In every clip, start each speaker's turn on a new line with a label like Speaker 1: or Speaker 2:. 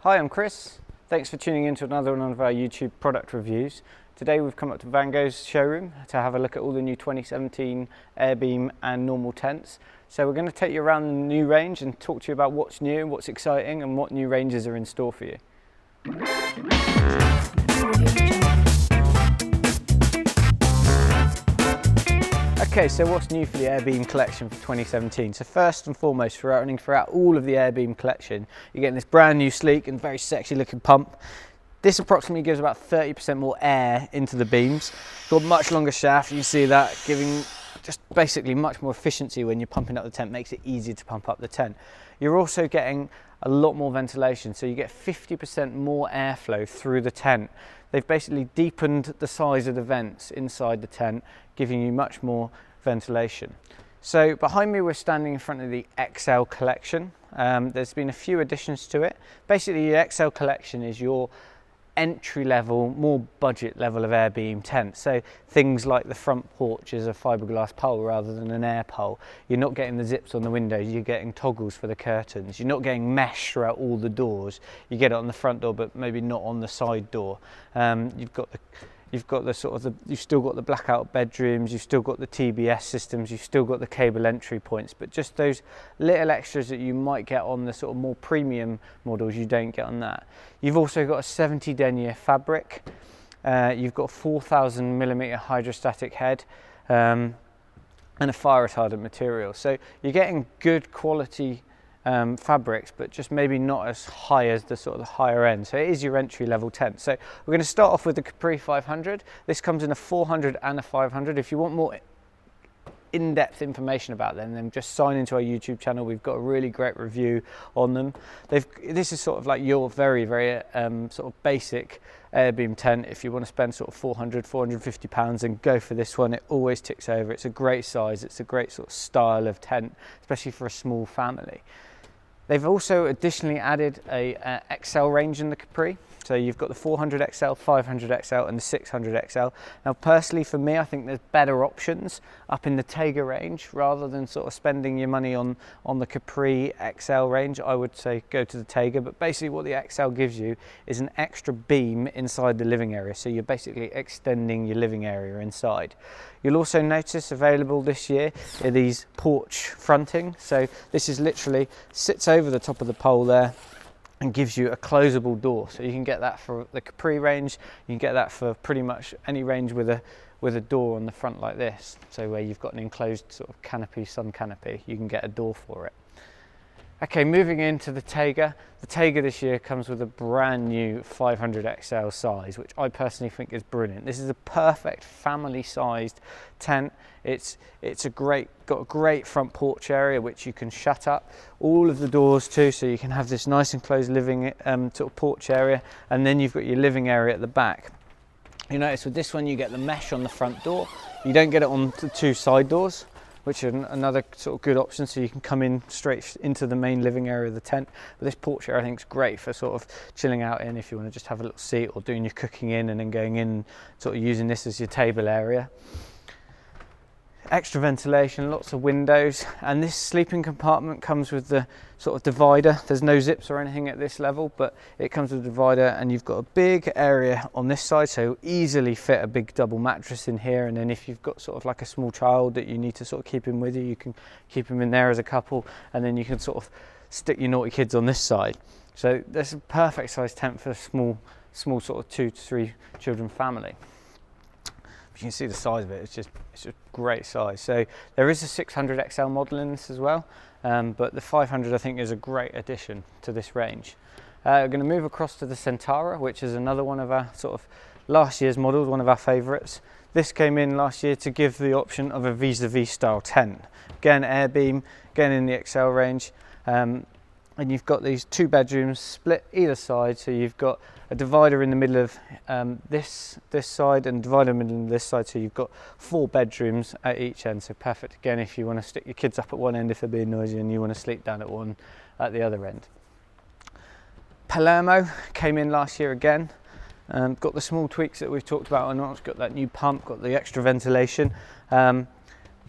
Speaker 1: Hi, I'm Chris. Thanks for tuning in to another one of our YouTube product reviews. Today we've come up to Vango's showroom to have a look at all the new 2017 AirBeam and normal tents. So we're going to take you around the new range and talk to you about what's new, what's exciting and what new ranges are in store for you. Okay, so what's new for the AirBeam collection for 2017? So first and foremost, running throughout all of the AirBeam collection, you're getting this brand new sleek and very sexy looking pump. This approximately gives about 30% more air into the beams. Got much longer shaft, you can see that, giving just basically much more efficiency when you're pumping up the tent, makes it easier to pump up the tent. You're also getting a lot more ventilation, so you get 50% more airflow through the tent. They've basically deepened the size of the vents inside the tent, giving you much more ventilation. So behind me we're standing in front of the XL collection. There's been a few additions to it. Basically the XL collection is your entry level, more budget level of AirBeam tent. So things like the front porch is a fiberglass pole rather than an air pole. You're not getting the zips on the windows, you're getting toggles for the curtains. You're not getting mesh throughout all the doors. You get it on the front door but maybe not on the side door. You've still got the blackout bedrooms, you've still got the TBS systems, you've still got the cable entry points, but just those little extras that you might get on the sort of more premium models, you don't get on that. You've also got a 70 denier fabric, you've got 4,000mm hydrostatic head, and a fire retardant material. So you're getting good quality fabrics, but just maybe not as high as the sort of the higher end. So it is your entry level tent. So we're going to start off with the Capri 500. This comes in a 400 and a 500. If you want more in-depth information about them, then just sign into our YouTube channel. We've got a really great review on them. This is sort of like your very sort of basic AirBeam tent. If you want to spend sort of 450 pounds and go for this one, it always ticks over. It's a great size, it's a great sort of style of tent, especially for a small family. They've also additionally added a XL range in the Capri. So you've got the 400 XL, 500 XL and the 600 XL. Now personally for me, I think there's better options up in the Taiga range rather than sort of spending your money on the Capri XL range. I would say go to the Taiga, but basically what the XL gives you is an extra beam inside the living area. So you're basically extending your living area inside. You'll also notice available this year are these porch fronting. So this is literally sits over the top of the pole there and gives you a closable door. So you can get that for the Capri range, you can get that for pretty much any range with a door on the front like this. So where you've got an enclosed sort of canopy, sun canopy, you can get a door for it. Okay, moving into the Taiga. The Taiga this year comes with a brand new 500 XL size, which I personally think is brilliant. This is a perfect family sized tent. It's got a great front porch area which you can shut up all of the doors too, so you can have this nice enclosed living sort of porch area, and then you've got your living area at the back. You notice with this one you get the mesh on the front door. You don't get it on the two side doors, which is another sort of good option, so you can come in straight into the main living area of the tent. But this porch area I think is great for sort of chilling out in if you want to just have a little seat or doing your cooking in and then going in, sort of using this as your table area. Extra ventilation, lots of windows, and this sleeping compartment comes with the sort of divider. There's no zips or anything at this level, but it comes with a divider, and you've got a big area on this side, so easily fit a big double mattress in here. And then if you've got sort of like a small child that you need to sort of keep him with you, you can keep him in there as a couple, and then you can sort of stick your naughty kids on this side. So that's a perfect size tent for a small sort of 2 to 3 children family. You can see the size of it, it's just great size. So there is a 600 XL model in this as well, but the 500 I think is a great addition to this range. We're going to move across to the Centaura, which is another one of our sort of last year's models, one of our favourites. This came in last year to give the option of a vis-a-vis style tent. Again AirBeam, again in the XL range. And you've got these 2 bedrooms split either side, so you've got a divider in the middle of this side and a divider in the middle of this side, so you've got 4 bedrooms at each end. So perfect again if you want to stick your kids up at one end if they're being noisy and you want to sleep down at the other end. Palermo came in last year again, got the small tweaks that we've talked about, and it's got that new pump, got the extra ventilation.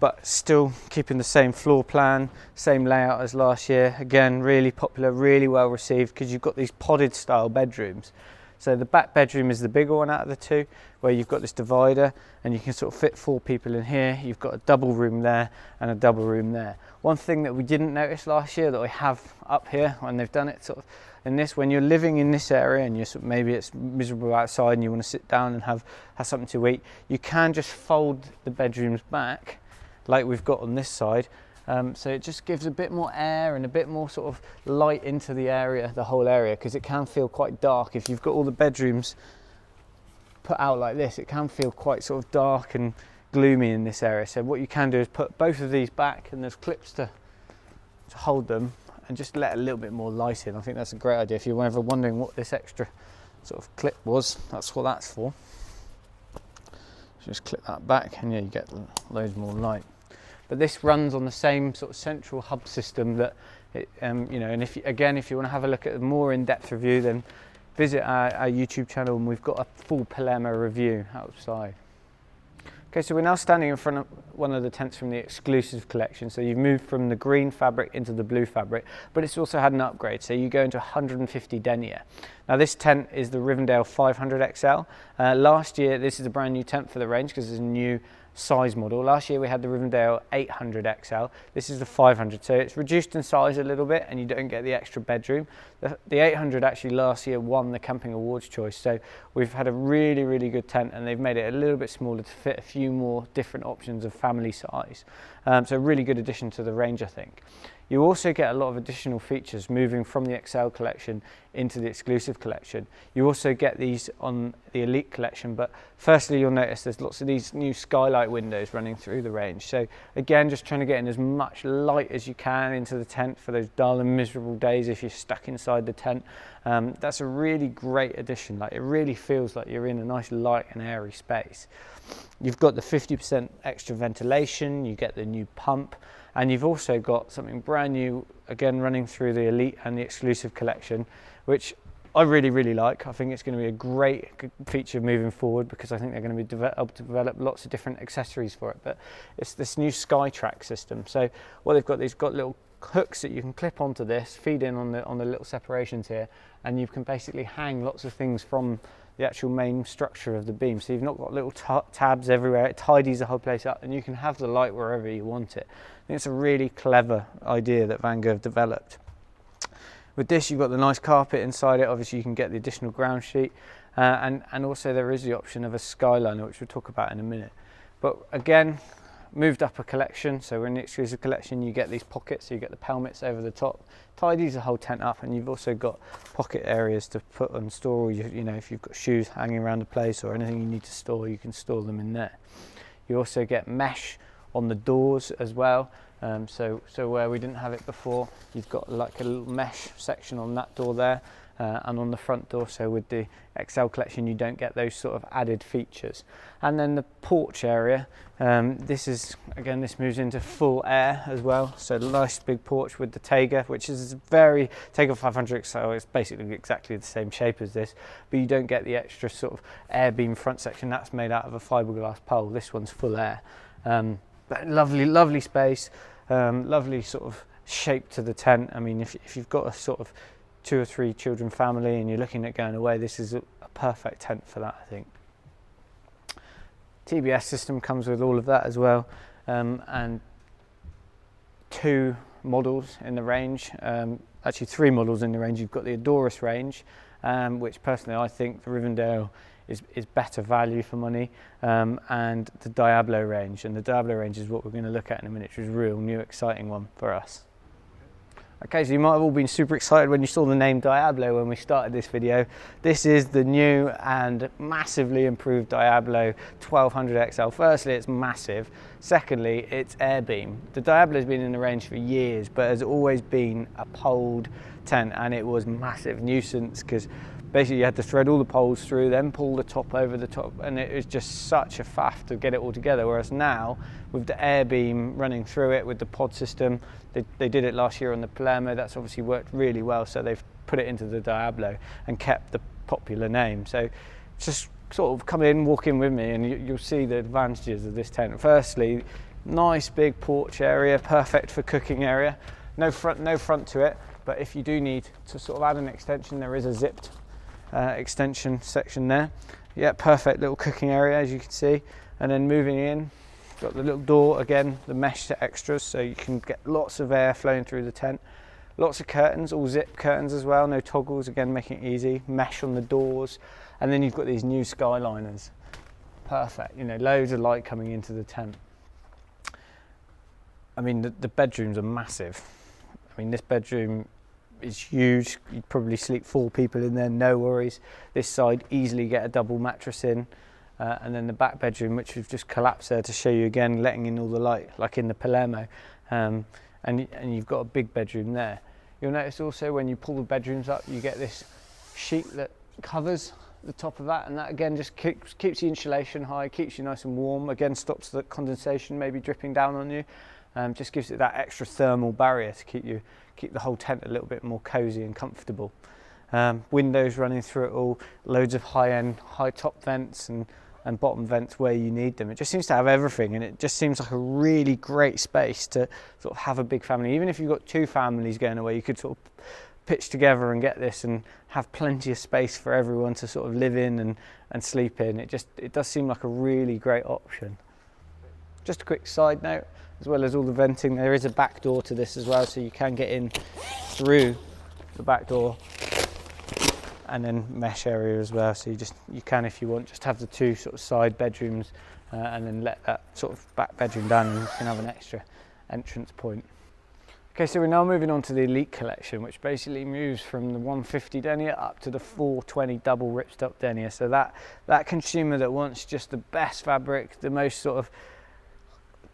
Speaker 1: but still keeping the same floor plan, same layout as last year. Again, really popular, really well received, because you've got these podded style bedrooms. So the back bedroom is the bigger one out of the two, where you've got this divider and you can sort of fit 4 people in here. You've got a double room there and a double room there. One thing that we didn't notice last year that I have up here, when they've done it sort of in this, when you're living in this area and you're sort of, maybe it's miserable outside and you want to sit down and have something to eat, you can just fold the bedrooms back like we've got on this side. So it just gives a bit more air and a bit more sort of light into the area, the whole area, because it can feel quite dark. If you've got all the bedrooms put out like this, it can feel quite sort of dark and gloomy in this area. So what you can do is put both of these back, and there's clips to hold them, and just let a little bit more light in. I think that's a great idea. If you're ever wondering what this extra sort of clip was, that's what that's for. Just clip that back and yeah, you get loads more light. But this runs on the same sort of central hub system that it, you know, and if you want to have a look at a more in-depth review, then visit our YouTube channel, and we've got a full Palermo review outside. Okay, so we're now standing in front of one of the tents from the exclusive collection. So you've moved from the green fabric into the blue fabric, but it's also had an upgrade. So you go into 150 denier. Now this tent is the Rivendale 500 XL. Last year, this is a brand new tent for the range because it's a new size model. Last year we had the Rivendale 800 XL. This is the 500, so it's reduced in size a little bit and you don't get the extra bedroom. The 800 actually last year won the Camping Awards choice, so we've had a really good tent, and they've made it a little bit smaller to fit a few more different options of family size. So a really good addition to the range, I think. You also get a lot of additional features moving from the XL collection into the exclusive collection. You also get these on the Elite collection, but firstly you'll notice there's lots of these new skylight windows running through the range. So again, just trying to get in as much light as you can into the tent for those dull and miserable days if you're stuck inside the tent. That's a really great addition. Like, it really feels like you're in a nice light and airy space. You've got the 50% extra ventilation, you get the new pump, and you've also got something brand new, again running through the Elite and the exclusive collection, which I really like. I think it's going to be a great feature moving forward, because I think they're going to be able to develop lots of different accessories for it. But it's this new SkyTrack system. So what they've got little hooks that you can clip onto this, feed in on the little separations here, and you can basically hang lots of things from the actual main structure of the beam. So you've not got little tabs everywhere. It tidies the whole place up, and you can have the light wherever you want it. I think it's a really clever idea that Vango have developed. With this, you've got the nice carpet inside it. Obviously you can get the additional ground sheet, and also there is the option of a skyliner, which we'll talk about in a minute. But again, moved up a collection, so we're in the exclusive collection. You get these pockets, so you get the pelmets over the top, tidies the whole tent up, and you've also got pocket areas to put and store, you know, if you've got shoes hanging around the place or anything you need to store, you can store them in there. You also get mesh on the doors as well, so where we didn't have it before, you've got like a little mesh section on that door there, and on the front door. So with the XL collection you don't get those sort of added features. And then the porch area, this moves into full air as well, so the nice big porch with the Taiga, which is very Taiga 500 XL. It's basically exactly the same shape as this, but you don't get the extra sort of AirBeam front section. That's made out of a fiberglass pole. This one's full air. But lovely space, lovely sort of shape to the tent. I mean, if you've got a sort of 2 or 3 children family and you're looking at going away, this is a perfect tent for that, I think. TBS system comes with all of that as well, and 2 models in the range, actually 3 models in the range. You've got the Adorus range, which personally I think the Rivendale is better value for money, and the Diablo range. And the Diablo range is what we're going to look at in a minute, which is a real new exciting one for us. Okay, so you might have all been super excited when you saw the name Diablo when we started this video. This is the new and massively improved Diablo 1200 XL. Firstly, it's massive. Secondly, it's AirBeam. The Diablo has been in the range for years, but has always been a poled tent, and it was massive nuisance because basically you had to thread all the poles through, then pull the top over the top, and it was just such a faff to get it all together. Whereas now, with the AirBeam running through it with the pod system, they did it last year on the Palermo. That's obviously worked really well, so they've put it into the Diablo and kept the popular name. So just sort of come in, walk in with me, and you'll see the advantages of this tent. Firstly, Nice big porch area, perfect for cooking area. No front to it, but if you do need to sort of add an extension, there is a zipped extension section there. Yeah, perfect little cooking area, as you can see. And then moving in, got the little door, again, the mesh extras, so you can get lots of air flowing through the tent. Lots of curtains, all zip curtains as well, no toggles, again, making it easy. Mesh on the doors, and then you've got these new skyliners. Perfect, you know, loads of light coming into the tent. I mean, the bedrooms are massive. I mean, this bedroom is huge. You'd probably sleep 4 people in there, no worries. This side, easily get a double mattress in. And then the back bedroom, which we've just collapsed there to show you again, letting in all the light, like in the Palermo. And you've got a big bedroom there. You'll notice also when you pull the bedrooms up, you get this sheet that covers the top of that, and that again just keeps the insulation high, keeps you nice and warm, again stops the condensation maybe dripping down on you. Just gives it that extra thermal barrier to keep the whole tent a little bit more cozy and comfortable. Windows running through it all, loads of high-end, high-top vents and bottom vents where you need them. It just seems to have everything, and it just seems like a really great space to sort of have a big family. Even if you've got 2 families going away, you could sort of pitch together and get this and have plenty of space for everyone to sort of live in and sleep in. It does seem like a really great option. Just a quick side note, as well as all the venting, there is a back door to this as well, so you can get in through the back door, and then mesh area as well, so you can, if you want, just have the 2 sort of side bedrooms and then let that sort of back bedroom down, and you can have an extra entrance point. Okay, so we're now moving on to the Elite Collection, which basically moves from the 150 denier up to the 420 double ripstop denier. So that consumer that wants just the best fabric, the most sort of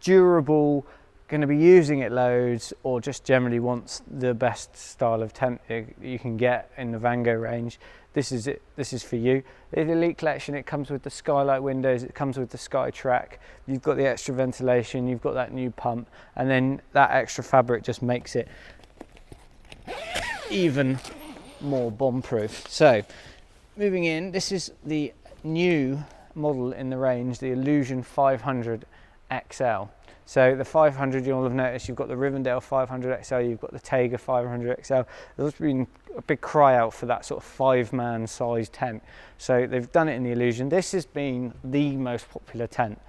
Speaker 1: durable, going to be using it loads, or just generally wants the best style of tent you can get in the Vango range, this is it. This is for you. The Elite Collection, it comes with the skylight windows, it comes with the sky track, you've got the extra ventilation, you've got that new pump, and then that extra fabric just makes it even more bomb proof. So moving in, this is the new model in the range, the Illusion 500 XL. So the 500, you'll have noticed you've got the Rivendale 500 XL, you've got the Taiga 500 XL. There's been a big cry out for that sort of 5-man size tent. So they've done it in the Illusion. This has been the most popular tent.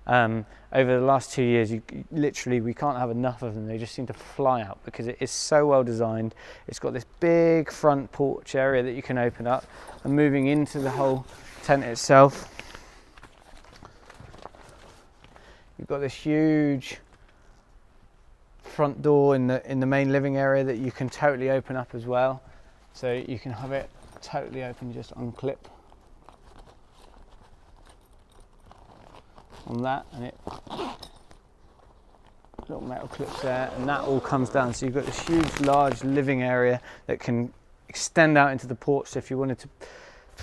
Speaker 1: Over the last 2 years, literally we can't have enough of them. They just seem to fly out because it is so well designed. It's got this big front porch area that you can open up, and moving into the whole tent itself, you've got this huge front door in the main living area that you can totally open up as well. So you can have it totally open, just unclip on that, and it little metal clips there, and that all comes down. So you've got this huge, large living area that can extend out into the porch. So if you wanted to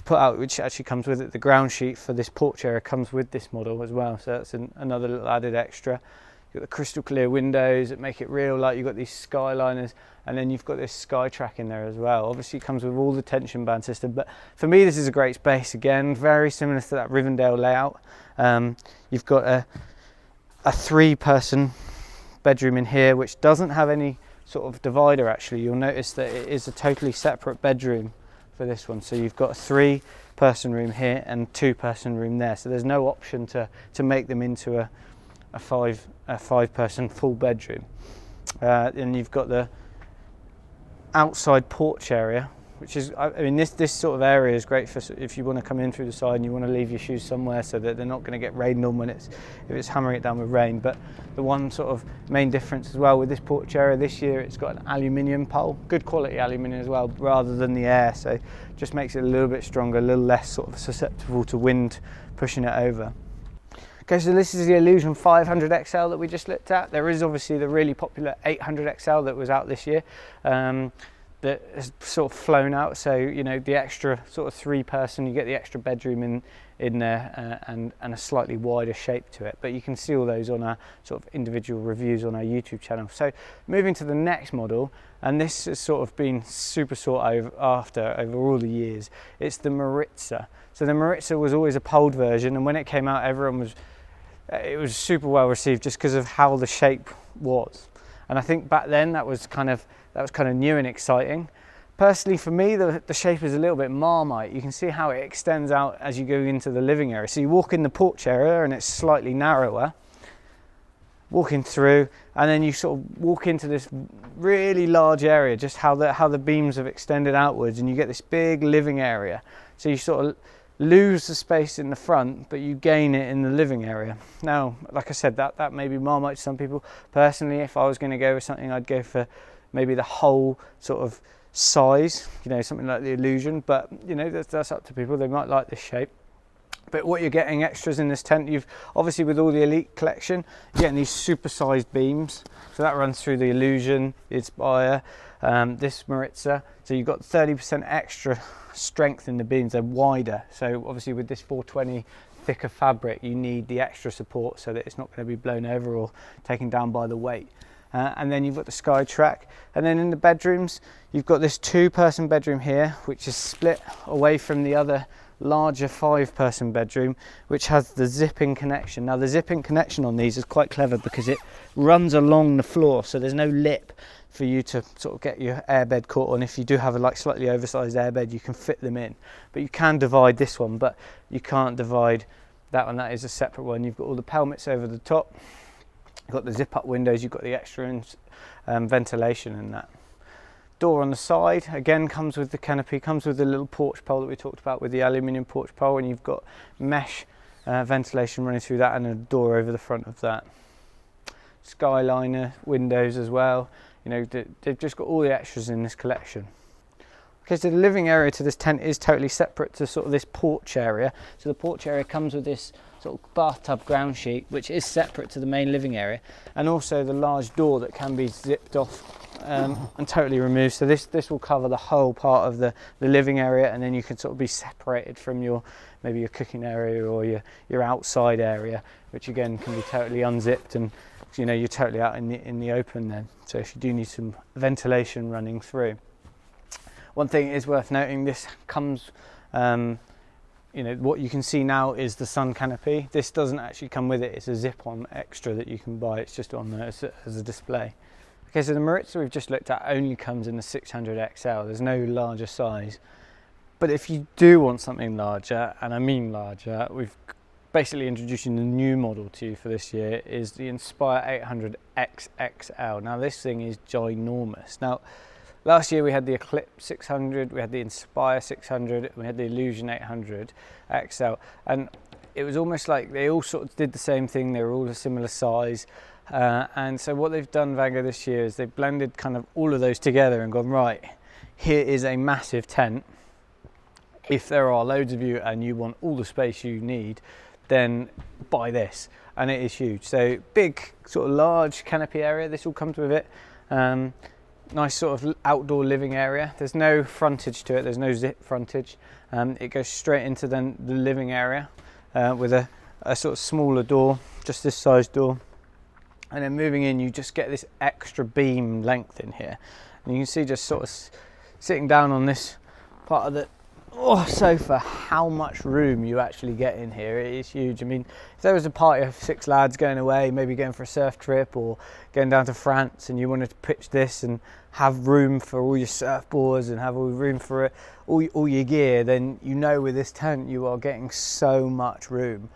Speaker 1: put out, which actually comes with it, the ground sheet for this porch area comes with this model as well, so that's another little added extra. You've got the crystal clear windows that make it real light, you've got these skyliners, and then you've got this sky track in there as well. Obviously it comes with all the tension band system, but for me this is a great space. Again, very similar to that Rivendale layout. You've got a 3-person bedroom in here, which doesn't have any sort of divider actually. You'll notice that it is a totally separate bedroom for this one. So you've got a 3-person room here and 2-person room there. So there's no option to make them into a 5-person full bedroom. And you've got the outside porch area, which is, I mean, this sort of area is great for if you want to come in through the side and you want to leave your shoes somewhere so that they're not going to get rained on if it's hammering it down with rain. But the one sort of main difference as well with this porch area this year, it's got an aluminium pole, good quality aluminium as well, rather than the air, so just makes it a little bit stronger, a little less sort of susceptible to wind pushing it over. Okay, so this is the Illusion 500 XL that we just looked at. There is obviously the really popular 800 XL that was out this year. That has sort of flown out, so you know, the extra sort of 3-person, you get the extra bedroom in there and a slightly wider shape to it, but you can see all those on our sort of individual reviews on our YouTube channel. So moving to the next model, and this has sort of been super sought after over all the years, it's the Maritsa. So the Maritsa was always a poled version, and when it came out everyone was it was super well received just because of how the shape was. And I think back then that was kind of new and exciting. Personally, for me, the shape is a little bit Marmite. You can see how it extends out as you go into the living area. So you walk in the porch area and it's slightly narrower, walking through, and then you sort of walk into this really large area, just how the beams have extended outwards, and you get this big living area. So you sort of lose the space in the front, but you gain it in the living area. Now, like I said, that may be Marmite to some people. Personally, if I was going to go with something, I'd go for maybe the whole sort of size, you know, something like the Illusion, but you know, that's up to people. They might like this shape. But what you're getting extras in this tent, you've obviously with all the Elite collection, you're getting these super-sized beams. So that runs through the Illusion, the Inspire, this Maritsa. So you've got 30% extra strength in the beams. They're wider. So obviously with this 420 thicker fabric, you need the extra support so that it's not going to be blown over or taken down by the weight. And then you've got the Sky Track. And then in the bedrooms, you've got this 2-person bedroom here, which is split away from the other larger 5-person bedroom, which has the zip-in connection. Now the zip-in connection on these is quite clever because it runs along the floor, so there's no lip for you to sort of get your airbed caught on. If you do have a like slightly oversized airbed, you can fit them in, but you can divide this one, but you can't divide that one. That is a separate one. You've got all the pelmets over the top, you've got the zip up windows, you've got the extra ventilation and that. Door on the side again comes with the canopy, comes with the little porch pole that we talked about with the aluminium porch pole, and you've got mesh ventilation running through that and a door over the front of that. Skyliner windows as well. You know, they've just got all the extras in this collection. Okay, so the living area to this tent is totally separate to sort of this porch area. So the porch area comes with this sort of bathtub ground sheet, which is separate to the main living area, and also the large door that can be zipped off and totally removed. So this will cover the whole part of the living area, and then you can sort of be separated from maybe your cooking area or your outside area, which again can be totally unzipped, and you know, you're totally out in the open then. So if you do need some ventilation running through. One thing is worth noting, this comes, you know, what you can see now is the sun canopy. This doesn't actually come with it, it's a zip-on extra that you can buy. It's just on there as a display. Okay, so the Maritsa we've just looked at only comes in the 600 XL. There's no larger size. But if you do want something larger, and I mean larger, we've basically introducing the new model to you for this year is the Inspire 800 XXL. Now this thing is ginormous. Now last year we had the Eclipse 600, we had the Inspire 600, and we had the Illusion 800 XL, and it was almost like they all sort of did the same thing. They were all a similar size, and so what they've done, Vango, this year is they've blended kind of all of those together and gone, right, here is a massive tent. If there are loads of you and you want all the space you need, then buy this, and it is huge. So big sort of large canopy area, this all comes with it. Nice sort of outdoor living area. There's no frontage to it, there's no zip frontage. It goes straight into the living area with a sort of smaller door, just this size door, and then moving in you just get this extra beam length in here, and you can see just sort of sitting down on this part of the sofa how much room you actually get in here. It is huge. I mean, if there was a party of 6 lads going away, maybe going for a surf trip or going down to France, and you wanted to pitch this and have room for all your surfboards and have all room for all your gear, then you know with this tent you are getting so much room.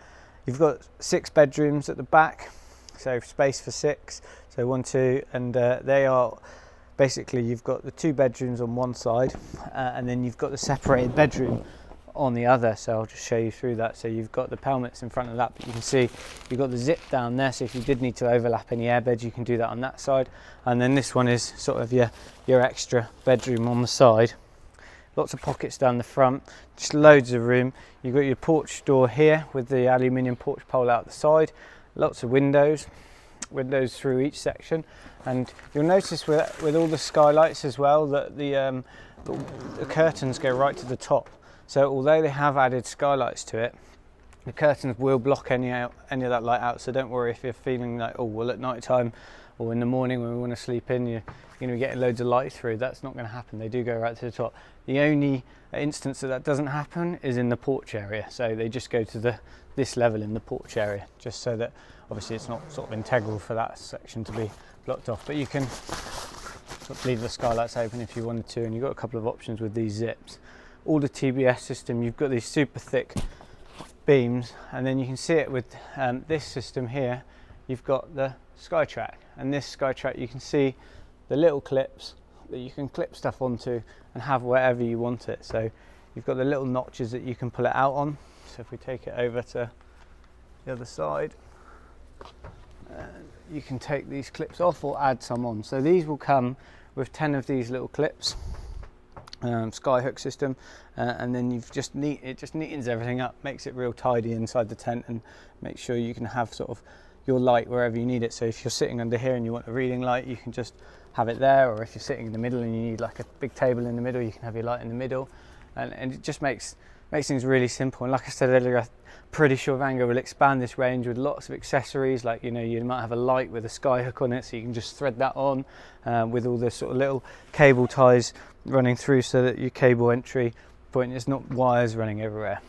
Speaker 1: You've got 6 bedrooms at the back, so space for 6, so 1, 2, and they are basically, you've got the 2 bedrooms on one side, and then you've got the separated bedroom on the other. So I'll just show you through that. So you've got the pelmets in front of that, but you can see you've got the zip down there. So if you did need to overlap any airbeds, you can do that on that side. And then this one is sort of your extra bedroom on the side. Lots of pockets down the front, just loads of room. You've got your porch door here with the aluminium porch pole out the side. Lots of windows through each section, and you'll notice with all the skylights as well that the curtains go right to the top. So although they have added skylights to it, the curtains will block any of that light out. So don't worry if you're feeling like, oh well, at night time or in the morning when we want to sleep in, you're going to be getting loads of light through. That's not going to happen. They do go right to the top. The only instance that doesn't happen is in the porch area. So they just go to this level in the porch area, just so that obviously it's not sort of integral for that section to be blocked off. But you can sort of leave the skylights open if you wanted to, and you've got a couple of options with these zips. All the TBS system, you've got these super thick beams, and then you can see it with this system here. You've got the SkyTrack, and this SkyTrack, you can see the little clips that you can clip stuff onto and have wherever you want it. So you've got the little notches that you can pull it out on. So if we take it over to the other side, you can take these clips off or add some on. So these will come with 10 of these little clips, sky hook system, and then it just neatens everything up, makes it real tidy inside the tent, and makes sure you can have sort of your light wherever you need it. So if you're sitting under here and you want a reading light, you can just have it there, or if you're sitting in the middle and you need like a big table in the middle, you can have your light in the middle, and it just makes things really simple. And like I said earlier, I'm pretty sure Vango will expand this range with lots of accessories, like, you know, you might have a light with a sky hook on it, so you can just thread that on, with all the sort of little cable ties running through, so that your cable entry point is not wires running everywhere.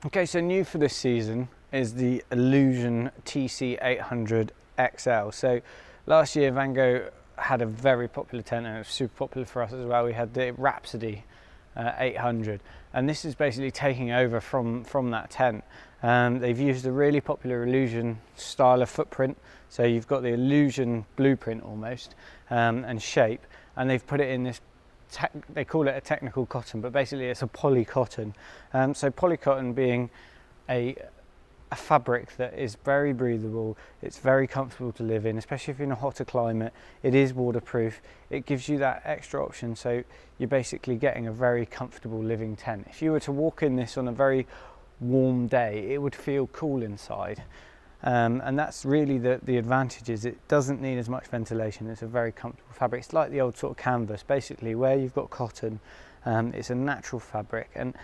Speaker 1: Okay, so new for this season is the Illusion TC800 XL. So last year Vango had a very popular tent, and it was super popular for us as well. We had the Rhapsody 800, and this is basically taking over from that tent. They've used a really popular Illusion style of footprint, so you've got the Illusion blueprint almost, and shape, and they've put it in this they call it a technical cotton, but basically it's a polycotton. So polycotton being a fabric that is very breathable, it's very comfortable to live in, especially if you're in a hotter climate. It is waterproof, it gives you that extra option, so you're basically getting a very comfortable living tent. If you were to walk in this on a very warm day, it would feel cool inside, and that's really the advantage. Is it doesn't need as much ventilation. It's a very comfortable fabric. It's like the old sort of canvas, basically, where you've got cotton. It's a natural fabric, and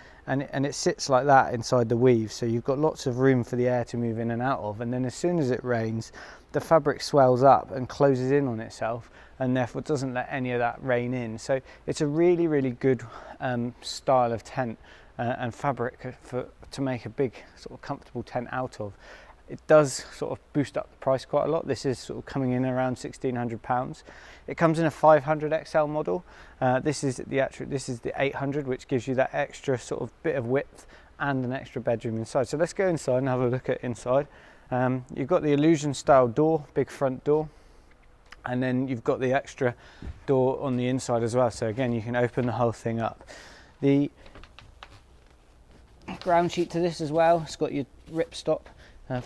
Speaker 1: it sits like that inside the weave, so you've got lots of room for the air to move in and out of, and then as soon as it rains, the fabric swells up and closes in on itself, and therefore doesn't let any of that rain in. So it's a really, really good style of tent and fabric to make a big sort of comfortable tent out of. It does sort of boost up the price quite a lot. This is sort of coming in around £1,600. It comes in a 500 XL model. This is the 800, which gives you that extra sort of bit of width and an extra bedroom inside. So let's go inside and have a look at inside. You've got the Illusion style door, big front door, and then you've got the extra door on the inside as well. So again, you can open the whole thing up. The ground sheet to this as well, it's got your ripstop.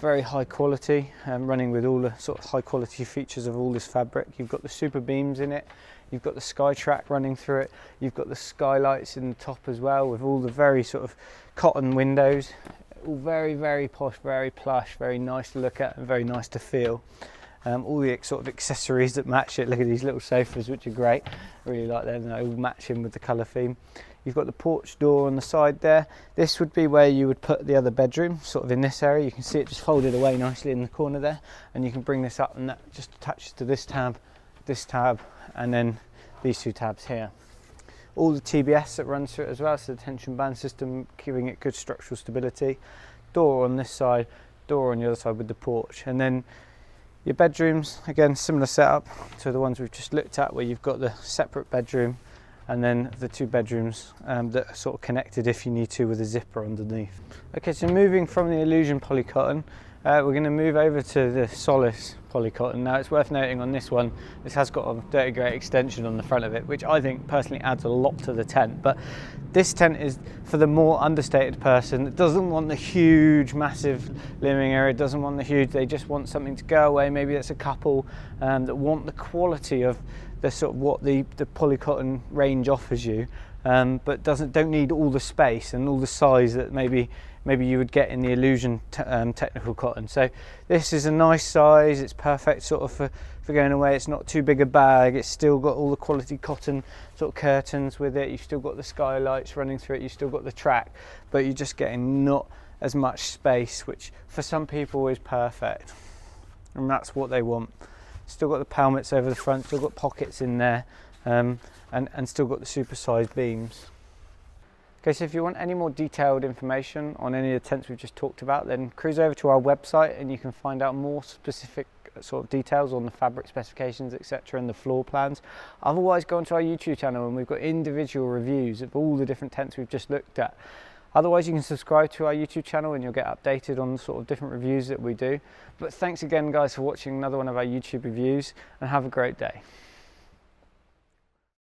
Speaker 1: Very high quality, running with all the sort of high quality features of all this fabric. You've got the super beams in it, you've got the SkyTrack running through it, you've got the skylights in the top as well, with all the very sort of cotton windows, all very, very posh, very plush, very nice to look at and very nice to feel. All the sort of accessories that match it. Look at these little sofas, which are great. I really like them, they all match in with the colour theme. You've got the porch door on the side there. This would be where you would put the other bedroom, sort of in this area. You can see it just folded away nicely in the corner there, and you can bring this up, and that just attaches to this tab, and then these two tabs here. All the TBS that runs through it as well, so the tension band system, giving it good structural stability. Door on this side, door on the other side with the porch, and then your bedrooms, again similar setup to the ones we've just looked at, where you've got the separate bedroom and then the two bedrooms that are sort of connected if you need to, with a zipper underneath. Okay, so moving from the Illusion Polycotton, we're going to move over to the Solace Polycotton. Now it's worth noting on this one, this has got a Dirty Grey extension on the front of it, which I think personally adds a lot to the tent, but this tent is for the more understated person that doesn't want the huge massive living area, doesn't want the huge, they just want something to go away. Maybe it's a couple that want the quality of the sort of what the Polycotton range offers you, but don't need all the space and all the size that maybe you would get in the Illusion technical cotton. So this is a nice size, it's perfect sort of for going away. It's not too big a bag, it's still got all the quality cotton sort of curtains with it, you've still got the skylights running through it, you've still got the track, but you're just getting not as much space, which for some people is perfect, and that's what they want. Still got the pelmets over the front, still got pockets in there, and still got the super-sized beams. Okay, so if you want any more detailed information on any of the tents we've just talked about, then cruise over to our website and you can find out more specific sort of details on the fabric specifications, etc., and the floor plans. Otherwise, go onto our YouTube channel and we've got individual reviews of all the different tents we've just looked at. Otherwise, you can subscribe to our YouTube channel and you'll get updated on the sort of different reviews that we do. But thanks again, guys, for watching another one of our YouTube reviews, and have a great day.